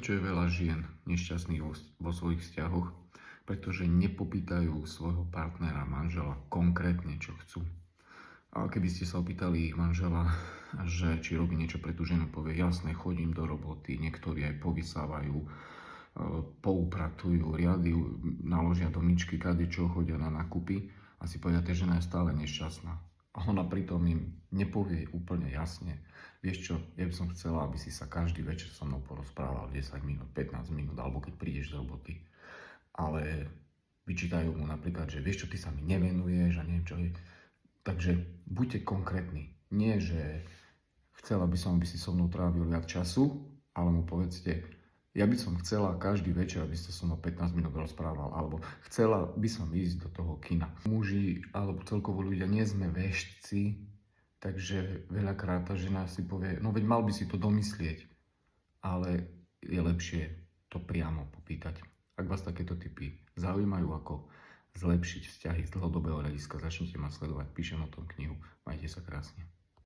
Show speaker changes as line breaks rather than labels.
Prečo je veľa žien nešťastných vo svojich vzťahoch? Pretože nepopýtajú svojho partnera, manžela, konkrétne, čo chcú. A keby ste sa opýtali manžela, že či robí niečo pre tú ženu, povie, jasné, chodím do roboty, niektorí aj povysávajú, poupratujú, riady, naložia do myčky, kadečo, chodia na nákupy a si povedia, že žena je stále nešťastná. A ona pritom im nepovie úplne jasne, vieš čo, ja by som chcela, aby si sa každý večer so mnou porozprával 10 minút, 15 minút, alebo keď prídeš z roboty. Ale vyčítajú mu napríklad, že vieš čo, ty sa mi nevenuješ a neviem čo je. Takže buďte konkrétni. Nie, že chcela by som, aby si so mnou trávil viac času, ale mu povedzte, ja by som chcela každý večer, aby ste so mnou 15 minút rozprával, alebo chcela by som ísť do toho kina. Muži, alebo celkovo ľudia, nie sme veštci, takže veľakrát tá žena si povie, no veď mal by si to domyslieť, ale je lepšie to priamo popýtať. Ak vás takéto tipy zaujímajú, ako zlepšiť vzťahy z dlhodobého hľadiska, začnite ma sledovať, píšem o tom knihu, majte sa krásne.